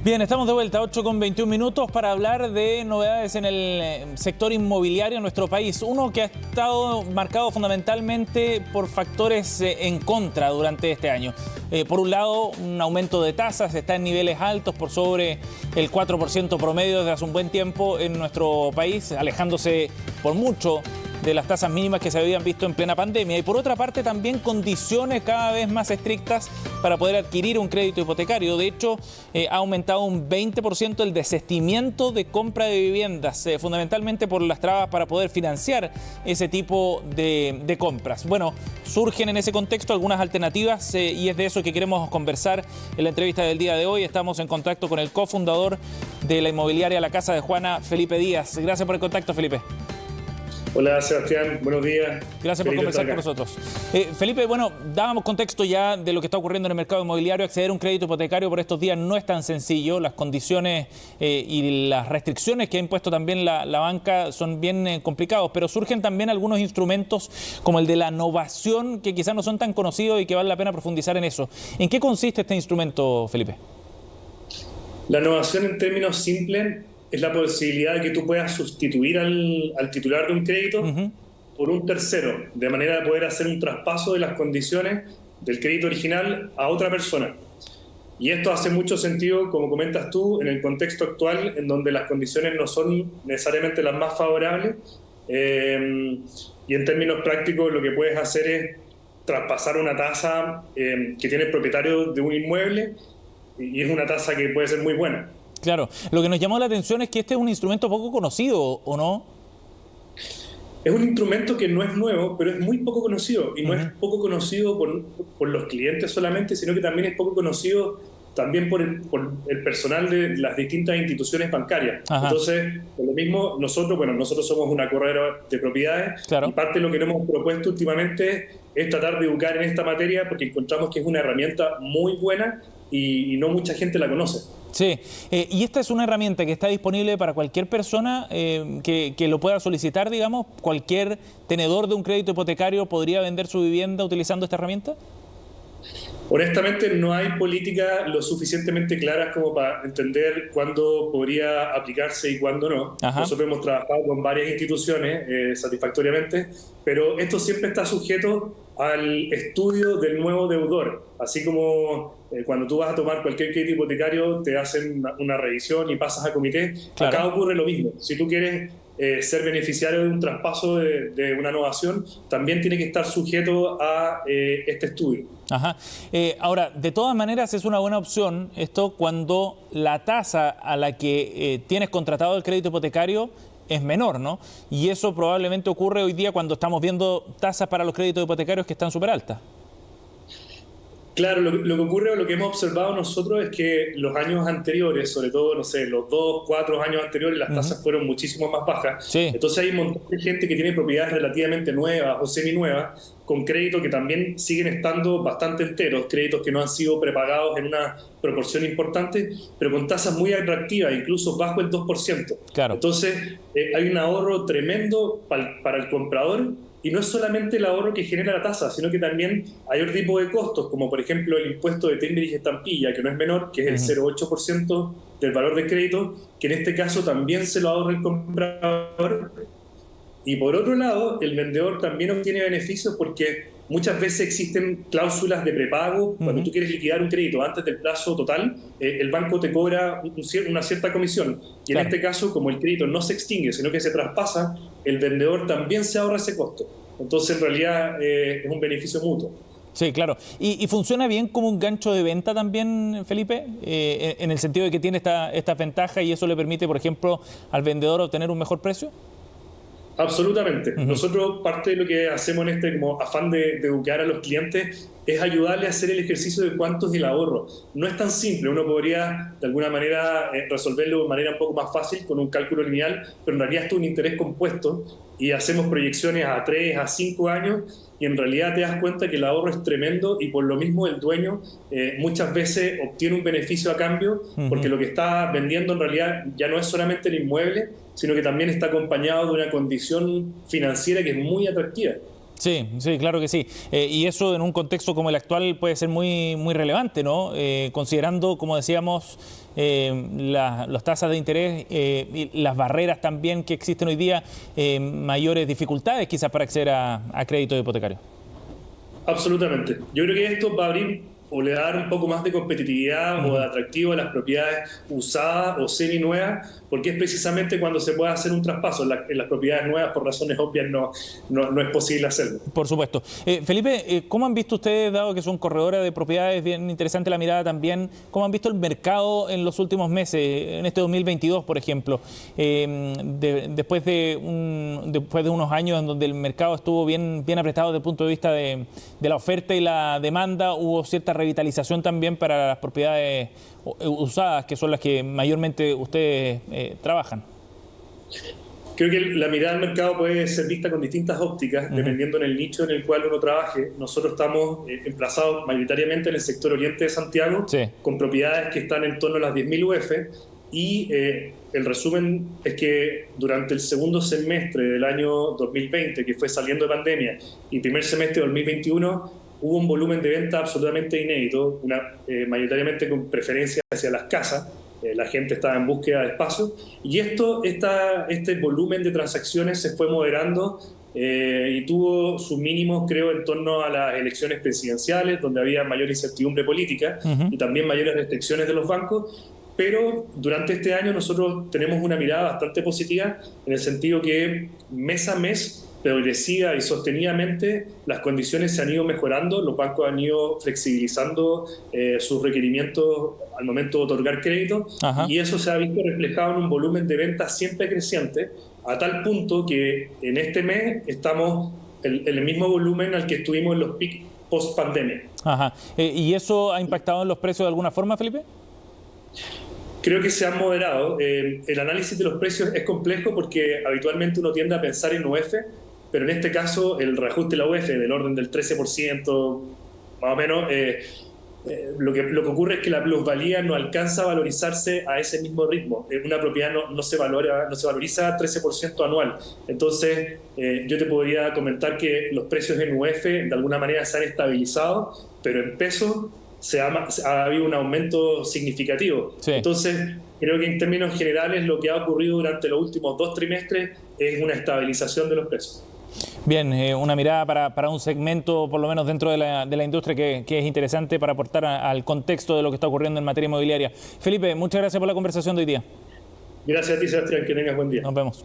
Bien, estamos de vuelta, 8:21 para hablar de novedades en el sector inmobiliario en nuestro país. Uno que ha estado marcado fundamentalmente por factores en contra durante este año. Por un lado, un aumento de tasas, está en niveles altos por sobre el 4% promedio desde hace un buen tiempo en nuestro país, alejándose por mucho de las tasas mínimas que se habían visto en plena pandemia. Y por otra parte también condiciones cada vez más estrictas para poder adquirir un crédito hipotecario. De hecho, ha aumentado un 20% el desistimiento de compra de viviendas, fundamentalmente por las trabas para poder financiar ese tipo de compras. Bueno, surgen en ese contexto algunas alternativas y es de eso que queremos conversar en la entrevista del día de hoy. Estamos en contacto con el cofundador de la inmobiliaria La Casa de Juana, Felipe Díaz. Gracias por el contacto, Felipe. Hola Sebastián, buenos días. Gracias por conversar con nosotros. Felipe, bueno, dábamos contexto ya de lo que está ocurriendo en el mercado inmobiliario. Acceder a un crédito hipotecario por estos días no es tan sencillo. Las condiciones y las restricciones que ha impuesto también la banca son bien complicados, pero surgen también algunos instrumentos como el de la novación que quizás no son tan conocidos y que vale la pena profundizar en eso. ¿En qué consiste este instrumento, Felipe? La novación, en términos simples, es la posibilidad de que tú puedas sustituir al titular de un crédito por un tercero, de manera de poder hacer un traspaso de las condiciones del crédito original a otra persona. Y esto hace mucho sentido, como comentas tú, en el contexto actual, en donde las condiciones no son necesariamente las más favorables. Y en términos prácticos, lo que puedes hacer es traspasar una tasa que tiene el propietario de un inmueble, y es una tasa que puede ser muy buena. Claro, lo que nos llamó la atención es que este es un instrumento poco conocido, ¿o no? Es un instrumento que no es nuevo, pero es muy poco conocido. Y no es poco conocido por los clientes solamente, sino que también es poco conocido también por el personal de las distintas instituciones bancarias. Ajá. Entonces, por lo mismo, nosotros somos una corredora de propiedades, claro, y parte de lo que nos hemos propuesto últimamente es tratar de educar en esta materia porque encontramos que es una herramienta muy buena y no mucha gente la conoce. Sí, y esta es una herramienta que está disponible para cualquier persona que lo pueda solicitar, digamos. ¿Cualquier tenedor de un crédito hipotecario podría vender su vivienda utilizando esta herramienta? Honestamente, no hay políticas lo suficientemente claras como para entender cuándo podría aplicarse y cuándo no. Ajá. Nosotros hemos trabajado con varias instituciones satisfactoriamente, pero esto siempre está sujeto al estudio del nuevo deudor. Así como cuando tú vas a tomar cualquier crédito hipotecario, te hacen una revisión y pasas a comité. Claro. Acá ocurre lo mismo. Si tú quieres ser beneficiario de un traspaso de una novación, también tiene que estar sujeto a este estudio. Ajá. Ahora, de todas maneras es una buena opción esto cuando la tasa a la que tienes contratado el crédito hipotecario es menor, ¿no? Y eso probablemente ocurre hoy día cuando estamos viendo tasas para los créditos hipotecarios que están súper altas. Claro, lo que ocurre o lo que hemos observado nosotros es que los años anteriores, sobre todo, no sé, los 2, 4 años anteriores, las tasas fueron muchísimo más bajas. Sí. Entonces hay un montón de gente que tiene propiedades relativamente nuevas o seminuevas, con créditos que también siguen estando bastante enteros, créditos que no han sido prepagados en una proporción importante, pero con tasas muy atractivas, incluso bajo el 2%. Claro. Entonces hay un ahorro tremendo para el comprador. Y no es solamente el ahorro que genera la tasa, sino que también hay otro tipo de costos, como por ejemplo el impuesto de timbre y estampilla, que no es menor, que es el 0,8% del valor del crédito, que en este caso también se lo ahorra el comprador. Y por otro lado, el vendedor también obtiene beneficios porque muchas veces existen cláusulas de prepago. Cuando tú quieres liquidar un crédito antes del plazo total, el banco te cobra una cierta comisión. Y en este caso, como el crédito no se extingue, sino que se traspasa, el vendedor también se ahorra ese costo. Entonces, en realidad, es un beneficio mutuo. Sí, claro. ¿Y funciona bien como un gancho de venta también, Felipe? En el sentido de que tiene esta ventaja y eso le permite, por ejemplo, al vendedor obtener un mejor precio. Absolutamente. Nosotros parte de lo que hacemos en este como afán de educar a los clientes es ayudarle a hacer el ejercicio de cuánto es el ahorro. No es tan simple, uno podría de alguna manera resolverlo de manera un poco más fácil con un cálculo lineal, pero en realidad esto es un interés compuesto y hacemos proyecciones a 3, a 5 años y en realidad te das cuenta que el ahorro es tremendo y por lo mismo el dueño muchas veces obtiene un beneficio a cambio porque lo que está vendiendo en realidad ya no es solamente el inmueble, sino que también está acompañado de una condición financiera que es muy atractiva. Sí, sí, claro que sí. Y eso en un contexto como el actual puede ser muy, muy relevante, ¿no? Considerando, como decíamos, las tasas de interés y las barreras también que existen hoy día, mayores dificultades quizás para acceder a crédito hipotecario. Absolutamente. Yo creo que esto va a abrir o le va a dar un poco más de competitividad o de atractivo a las propiedades usadas o semi-nuevas, porque es precisamente cuando se puede hacer un traspaso. En las propiedades nuevas, por razones obvias, no es posible hacerlo. Por supuesto. Felipe, ¿cómo han visto ustedes, dado que son corredores de propiedades, bien interesante la mirada también, cómo han visto el mercado en los últimos meses, en este 2022, por ejemplo, después de unos años en donde el mercado estuvo bien apretado desde el punto de vista de la oferta y la demanda, hubo cierta revitalización también para las propiedades usadas, que son las que mayormente ustedes trabajan? Creo que la mirada al mercado puede ser vista con distintas ópticas, dependiendo en el nicho en el cual uno trabaje. Nosotros estamos emplazados mayoritariamente en el sector oriente de Santiago, sí, con propiedades que están en torno a las 10.000 UF, y el resumen es que durante el segundo semestre del año 2020, que fue saliendo de pandemia, y primer semestre de 2021, hubo un volumen de venta absolutamente inédito, mayoritariamente con preferencia hacia las casas. La gente estaba en búsqueda de espacio, y este volumen de transacciones se fue moderando y tuvo sus mínimos, creo, en torno a las elecciones presidenciales, donde había mayor incertidumbre política y también mayores restricciones de los bancos. Pero durante este año nosotros tenemos una mirada bastante positiva, en el sentido que mes a mes, progresiva y sostenidamente, las condiciones se han ido mejorando, los bancos han ido flexibilizando sus requerimientos al momento de otorgar crédito. Ajá. Y eso se ha visto reflejado en un volumen de ventas siempre creciente, a tal punto que en este mes estamos en el mismo volumen al que estuvimos en los picos post pandemia. Ajá. ¿Y eso ha impactado en los precios de alguna forma, Felipe? Creo que se han moderado. El análisis de los precios es complejo porque habitualmente uno tiende a pensar en UF, pero en este caso el reajuste de la UF del orden del 13%, más o menos, lo que ocurre es que la plusvalía no alcanza a valorizarse a ese mismo ritmo. Una propiedad no se valoriza 13% anual. Entonces, yo te podría comentar que los precios en UF de alguna manera se han estabilizado, pero en pesos ha habido un aumento significativo. Sí. Entonces, creo que en términos generales lo que ha ocurrido durante los últimos 2 trimestres es una estabilización de los precios. Bien, una mirada para un segmento, por lo menos dentro de la industria, que es interesante para aportar al contexto de lo que está ocurriendo en materia inmobiliaria. Felipe, muchas gracias por la conversación de hoy día. Gracias a ti, Sebastián, que tengas buen día. Nos vemos.